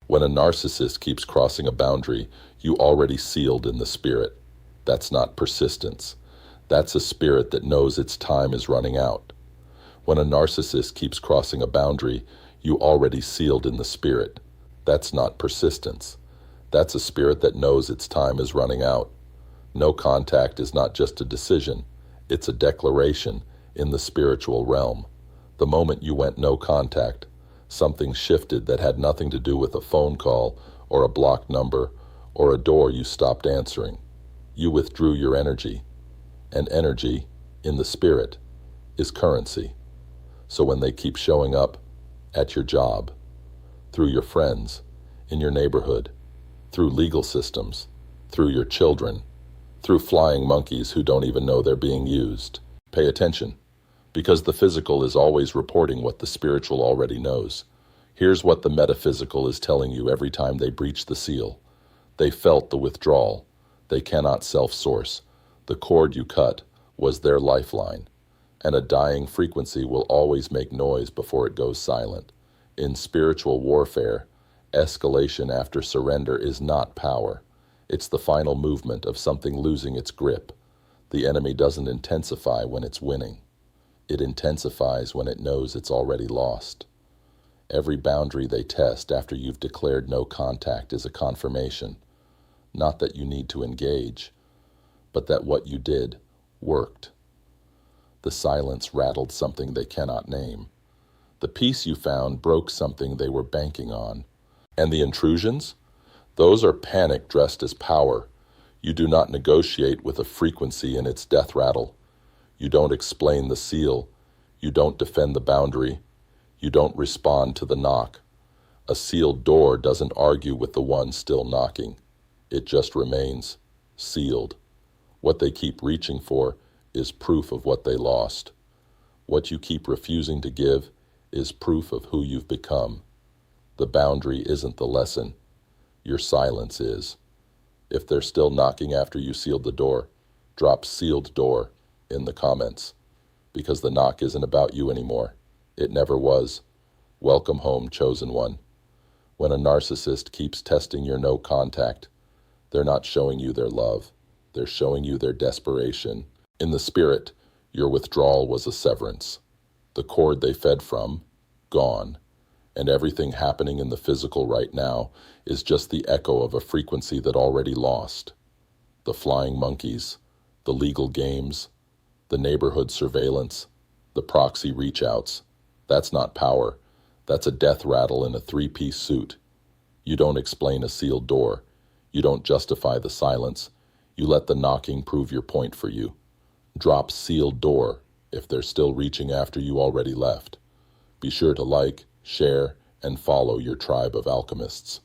When a narcissist keeps crossing a boundary, you already sealed in the spirit. That's not persistence. That's a spirit that knows its time is running out. When a narcissist keeps crossing a boundary, you already sealed in the spirit. That's not persistence. That's a spirit that knows its time is running out. No contact is not just a decision, it's a declaration in the spiritual realm. The moment you went no contact, something shifted that had nothing to do with a phone call or a blocked number or a door you stopped answering. You withdrew your energy, and energy, in the spirit, is currency. So when they keep showing up at your job, through your friends, in your neighborhood, through legal systems, through your children, through flying monkeys who don't even know they're being used, pay attention, because the physical is always reporting what the spiritual already knows. Here's what the metaphysical is telling you every time they breach the seal. They felt the withdrawal. They cannot self-source. The cord you cut was their lifeline, and a dying frequency will always make noise before it goes silent. In spiritual warfare, escalation after surrender is not power. It's the final movement of something losing its grip. The enemy doesn't intensify when it's winning. It intensifies when it knows it's already lost. Every boundary they test after you've declared no contact is a confirmation. Not that you need to engage, but that what you did worked. The silence rattled something they cannot name. The peace you found broke something they were banking on. And the intrusions? Those are panic dressed as power. You do not negotiate with a frequency in its death rattle. You don't explain the seal. You don't defend the boundary. You don't respond to the knock. A sealed door doesn't argue with the one still knocking. It just remains sealed. What they keep reaching for is proof of what they lost. What you keep refusing to give is proof of who you've become. The boundary isn't the lesson. Your silence is. If they're still knocking after you sealed the door, drop sealed door in the comments, because the knock isn't about you anymore. It never was. Welcome home, chosen one. When a narcissist keeps testing your no contact, they're not showing you their love. They're showing you their desperation. In the spirit, your withdrawal was a severance. The cord they fed from, gone. And everything happening in the physical right now is just the echo of a frequency that already lost. The flying monkeys, the legal games, the neighborhood surveillance, the proxy reach-outs. That's not power. That's a death rattle in a three-piece suit. You don't explain a sealed door. You don't justify the silence. You let the knocking prove your point for you. Drop sealed door if they're still reaching after you already left. Be sure to like, share, and follow your tribe of alchemists.